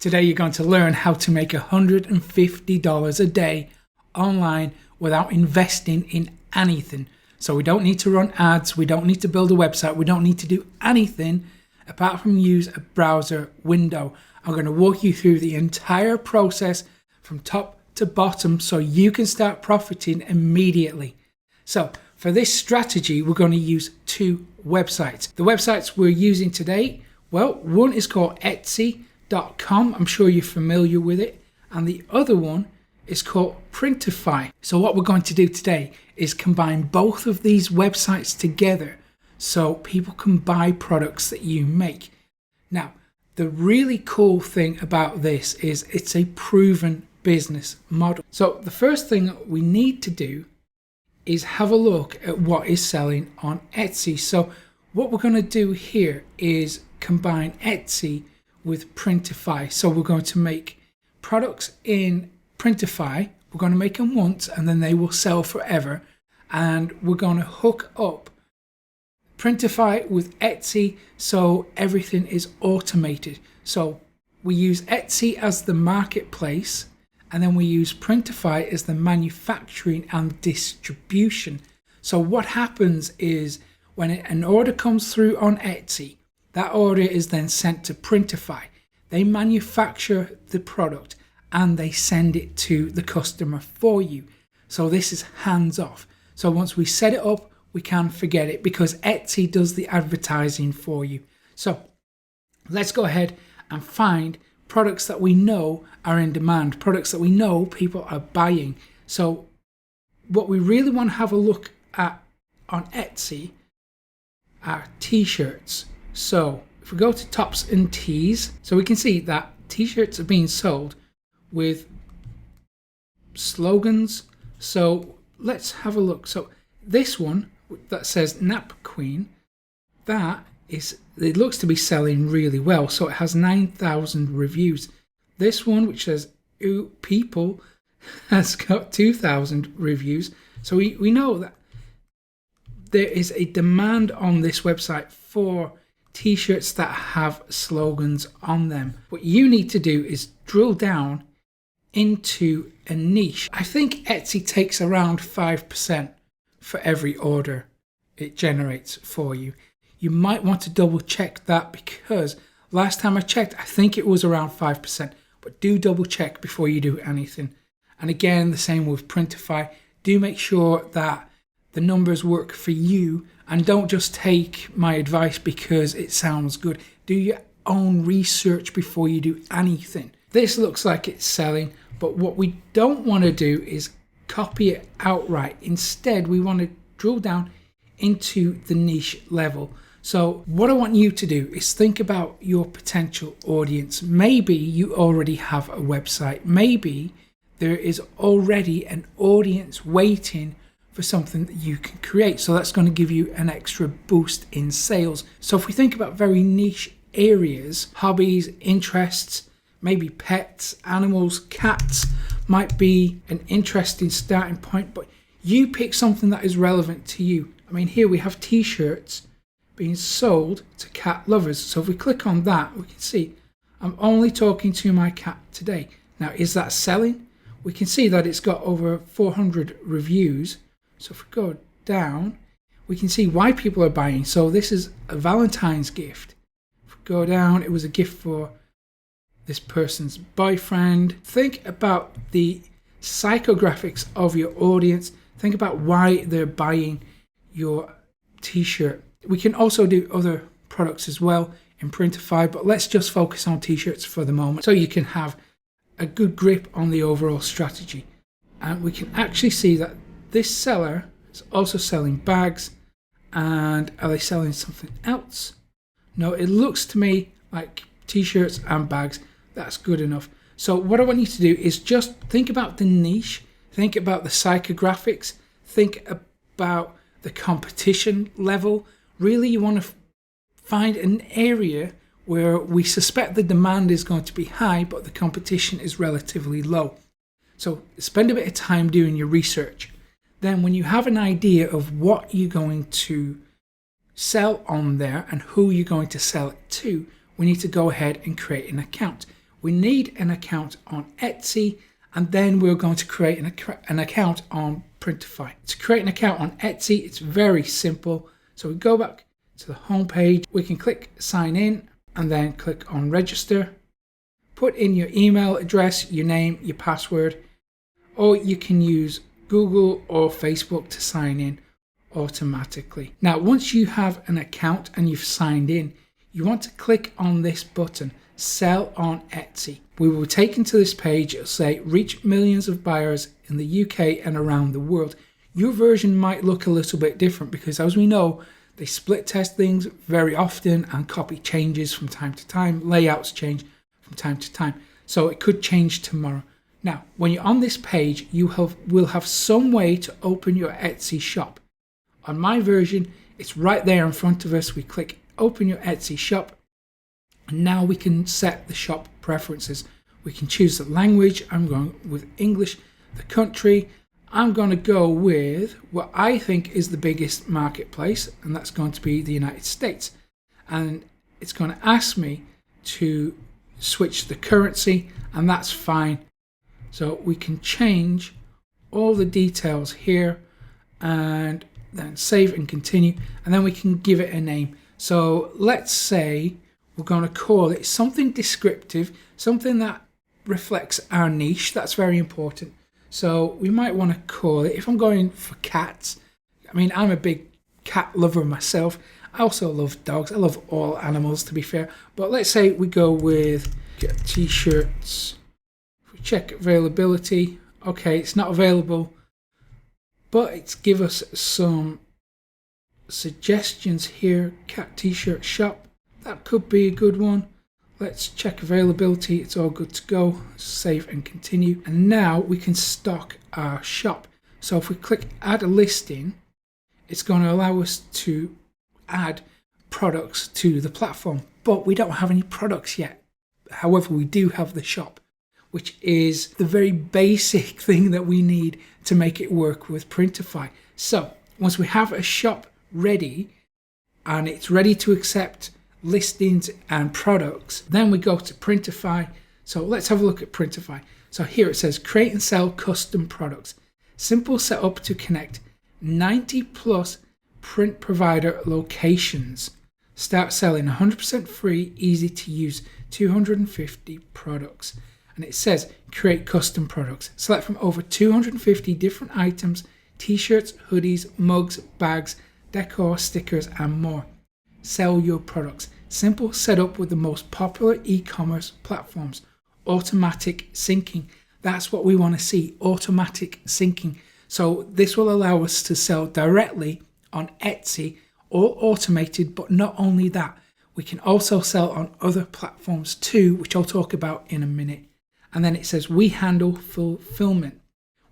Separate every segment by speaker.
Speaker 1: Today you're going to learn how to make $150 a day online without investing in anything. So we don't need to run ads, we don't need to build a website, we don't need to do anything apart from use a browser window. I'm going to walk you through the entire process from top to bottom so you can start profiting immediately. So for this strategy, we're going to use two websites. The websites we're using today, well, one is called Etsy.com. I'm sure you're familiar with it. And the other one is called PrintFi. So what we're going to do today is combine both of these websites together so people can buy products that you make. Now, the really cool thing about this is it's a proven business model. So the first thing we need to do is have a look at what is selling on Etsy. So what we're going to do here is combine Etsy with PrintFi. So we're going to make products in PrintFi. We're going to make them once and then they will sell forever. And we're going to hook up PrintFi with Etsy so everything is automated. So we use Etsy as the marketplace, and then we use PrintFi as the manufacturing and distribution. So what happens is when an order comes through on Etsy, that order is then sent to PrintFi. They manufacture the product and they send it to the customer for you. So this is hands off. So once we set it up, we can forget it because Etsy does the advertising for you. So let's go ahead and find products that we know are in demand, products that we know people are buying. So what we really want to have a look at on Etsy are t-shirts. So if we go to tops and tees, so we can see that t-shirts are being sold with slogans. So let's have a look. So this one that says Nap Queen, it looks to be selling really well. So it has 9,000 reviews. This one, which says Ooh People, has got 2,000 reviews. So we know that there is a demand on this website for t-shirts that have slogans on them. What you need to do is drill down into a niche. I think Etsy takes around 5% for every order it generates for you. You might want to double check that because last time I checked, I think it was around 5%, but do double check before you do anything. And again, the same with PrintFi. Do make sure that the numbers work for you and don't just take my advice because it sounds good. Do your own research before you do anything. This looks like it's selling, but what we don't want to do is copy it outright. Instead, we want to drill down into the niche level. So what I want you to do is think about your potential audience. Maybe you already have a website. Maybe there is already an audience waiting for something that you can create. So that's going to give you an extra boost in sales. So if we think about very niche areas, hobbies, interests, maybe pets, animals, cats might be an interesting starting point, but you pick something that is relevant to you. I mean, here we have t-shirts being sold to cat lovers. So if we click on that, we can see I'm only talking to my cat today. Now, is that selling? We can see that it's got over 400 reviews. So if we go down, we can see why people are buying. So this is a Valentine's gift. If we go down, it was a gift for this person's boyfriend. Think about the psychographics of your audience. Think about why they're buying your t-shirt. We can also do other products as well in PrintFi, but let's just focus on t-shirts for the moment so you can have a good grip on the overall strategy. And we can actually see that this seller is also selling bags. And are they selling something else? No, it looks to me like t-shirts and bags. That's good enough. So what I want you to do is just think about the niche, think about the psychographics, think about the competition level. Really, you want to find an area where we suspect the demand is going to be high, but the competition is relatively low. So spend a bit of time doing your research. Then when you have an idea of what you're going to sell on there and who you're going to sell it to, we need to go ahead and create an account. we need an account on Etsy, and then we're going to create an account on PrintFi. To create an account on Etsy, it's very simple. So we go back to the home page, we can click sign in and then click on register. Put in your email address, your name, your password, or you can use Google or Facebook to sign in automatically. Now, once you have an account and you've signed in, you want to click on this button, Sell on Etsy. We will be taken to this page. It'll say reach millions of buyers in the UK and around the world. Your version might look a little bit different because, as we know, they split test things very often and copy changes from time to time. Layouts change from time to time. So it could change tomorrow. Now, when you're on this page, you will have some way to open your Etsy shop. On my version, it's right there in front of us. We click open your Etsy shop. And now we can set the shop preferences. We can choose the language. I'm going with English. The country. I'm going to go with what I think is the biggest marketplace, and that's going to be the United States. And it's going to ask me to switch the currency, and that's fine. So we can change all the details here and then save and continue, and then we can give it a name. So let's say we're going to call it something descriptive, something that reflects our niche. That's very important. So we might want to call it, if I'm going for cats, I mean, I'm a big cat lover myself. I also love dogs. I love all animals, to be fair. But let's say we go with t-shirts. If we check availability, okay, it's not available, but it's give us some suggestions here. Cat t-shirt shop, that could be a good one. Let's check availability. It's all good to go. Save and continue. And now we can stock our shop. So if we click add a listing, it's going to allow us to add products to the platform. But we don't have any products yet. However, we do have the shop, which is the very basic thing that we need to make it work with PrintFi. So once we have a shop ready and it's ready to accept listings and products, then we go to PrintFi. So let's have a look at PrintFi. So here it says create and sell custom products. Simple setup to connect 90 plus print provider locations. Start selling 100% free, easy to use, 250 products. And it says create custom products. Select from over 250 different items, t-shirts, hoodies, mugs, bags, decor, stickers, and more. Sell your products. Simple setup with the most popular e-commerce platforms. Automatic syncing. That's what we want to see, automatic syncing. So this will allow us to sell directly on Etsy, all automated, but not only that, we can also sell on other platforms too, which I'll talk about in a minute. And then it says we handle fulfillment.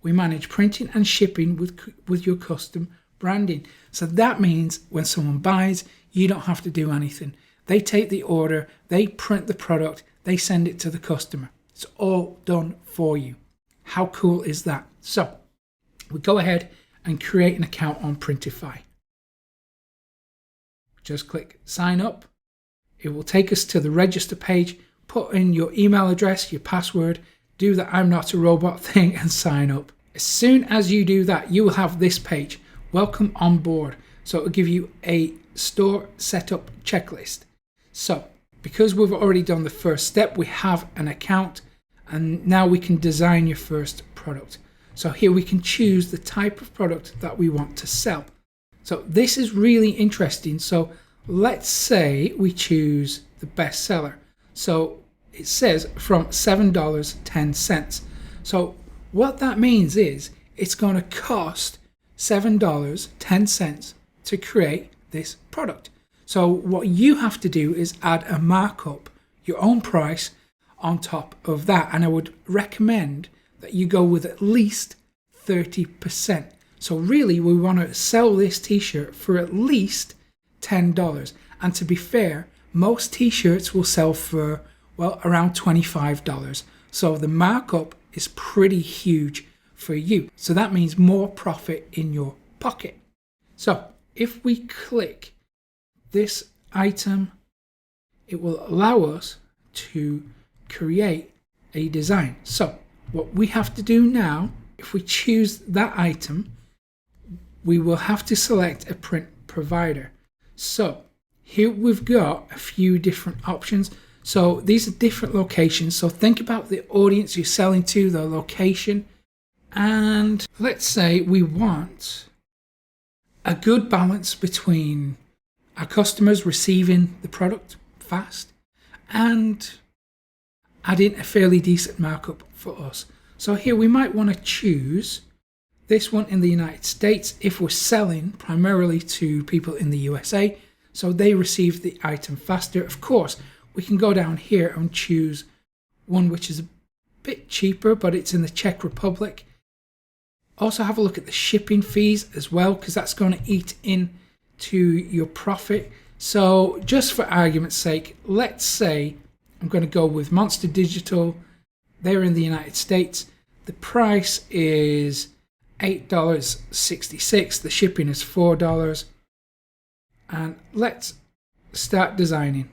Speaker 1: We manage printing and shipping with your custom branding. So that means when someone buys, you don't have to do anything. They take the order, they print the product, they send it to the customer. It's all done for you. How cool is that? So we go ahead and create an account on PrintFi. Just click sign up. It will take us to the register page. Put in your email address, your password, do the I'm not a robot thing and sign up. As soon as you do that, you will have this page, welcome on board. So it will give you a store setup checklist. So because we've already done the first step, we have an account and now we can design your first product. So here we can choose the type of product that we want to sell. So this is really interesting. So let's say we choose the bestseller. So it says from $7.10. So what that means is it's going to cost $7.10 to create this product. So what you have to do is add a markup, your own price on top of that. And I would recommend that you go with at least 30%. So really we want to sell this t-shirt for at least $10. And to be fair, most t-shirts will sell for, well, around $25. So the markup is pretty huge for you. So that means more profit in your pocket. So if we click this item, it will allow us to create a design. So what we have to do now, if we choose that item, we will have to select a print provider. So here we've got a few different options. So these are different locations. So think about the audience you're selling to, the location, and let's say we want a good balance between our customers receiving the product fast and adding a fairly decent markup for us. So here we might want to choose this one in the United States if we're selling primarily to people in the USA, so they receive the item faster. Of course, we can go down here and choose one which is a bit cheaper, but it's in the Czech Republic. Also have a look at the shipping fees as well, because that's going to eat into your profit. So just for argument's sake, let's say I'm going to go with Monster Digital. They're in the United States. The price is $8.66. The shipping is $4. And let's start designing.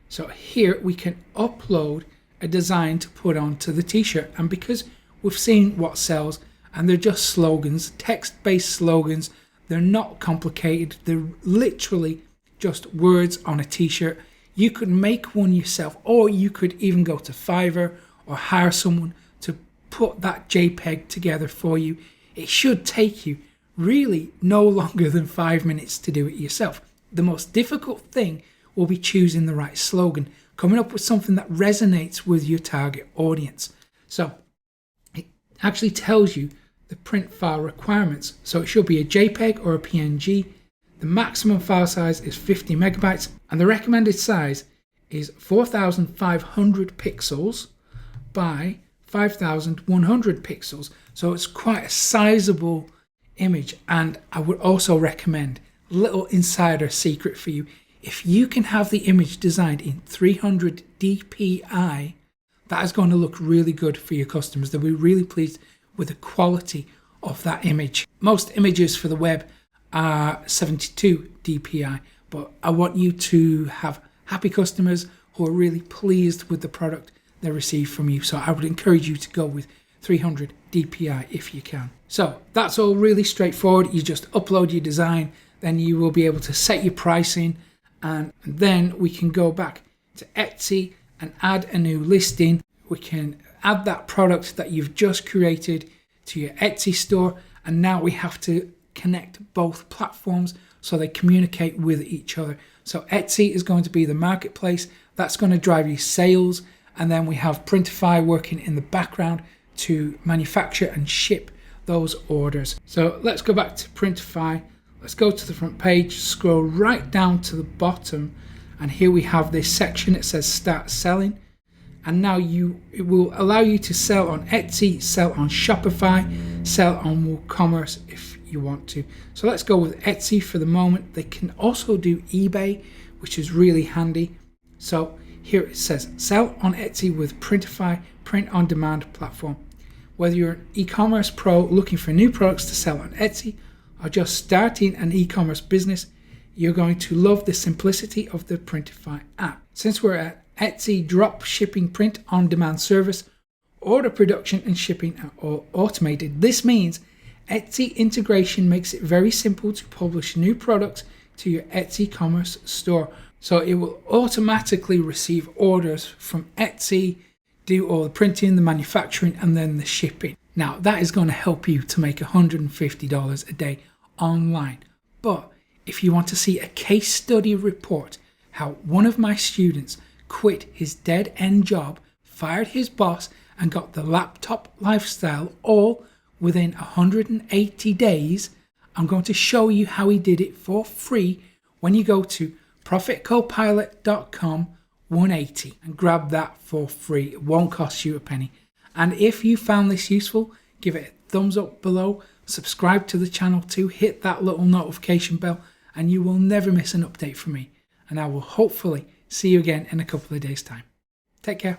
Speaker 1: So here we can upload a design to put onto the t-shirt. And because we've seen what sells, and they're just slogans, text-based slogans, they're not complicated. They're literally just words on a t-shirt. You could make one yourself, or you could even go to Fiverr or hire someone to put that JPEG together for you. It should take you really no longer than 5 minutes to do it yourself. The most difficult thing will be choosing the right slogan, coming up with something that resonates with your target audience. So it actually tells you the print file requirements. So it should be a JPEG or a PNG. The maximum file size is 50 megabytes and the recommended size is 4,500 pixels by 5,100 pixels. So it's quite a sizable image. And I would also recommend, little insider secret for you, if you can have the image designed in 300 dpi, that is going to look really good for your customers. They'll be really pleased with the quality of that image. Most images for the web are 72 dpi, but I want you to have happy customers who are really pleased with the product they receive from you. So I would encourage you to go with 300 dpi if you can. So that's all really straightforward. You just upload your design, then you will be able to set your pricing, and then we can go back to Etsy and add a new listing. We can add that product that you've just created to your Etsy store, and now we have to connect both platforms so they communicate with each other. So Etsy is going to be the marketplace that's going to drive you sales, and then we have PrintFi working in the background to manufacture and ship those orders. So let's go back to PrintFi. Let's go to the front page, scroll right down to the bottom, and here we have this section. It says start selling. And now it will allow you to sell on Etsy, sell on Shopify, sell on WooCommerce if you want to. So let's go with Etsy for the moment. They can also do eBay, which is really handy. So here it says sell on Etsy with PrintFi, print on demand platform. Whether you're an e-commerce pro looking for new products to sell on Etsy or just starting an e-commerce business, you're going to love the simplicity of the PrintFi app. Since we're at Etsy drop shipping print on demand service, order production and shipping are all automated. This means Etsy integration makes it very simple to publish new products to your Etsy commerce store. So it will automatically receive orders from Etsy, do all the printing, the manufacturing, and then the shipping. Now that is going to help you to make $150 a day online. But if you want to see a case study report, how one of my students quit his dead-end job, fired his boss, and got the laptop lifestyle all within 180 days, I'm going to show you how he did it for free when you go to profitcopilot.com/180 and grab that for free. It won't cost you a penny. And if you found this useful, give it a thumbs up below, subscribe to the channel too, hit that little notification bell, and you will never miss an update from me. And I will hopefully see you again in a couple of days' time. Take care.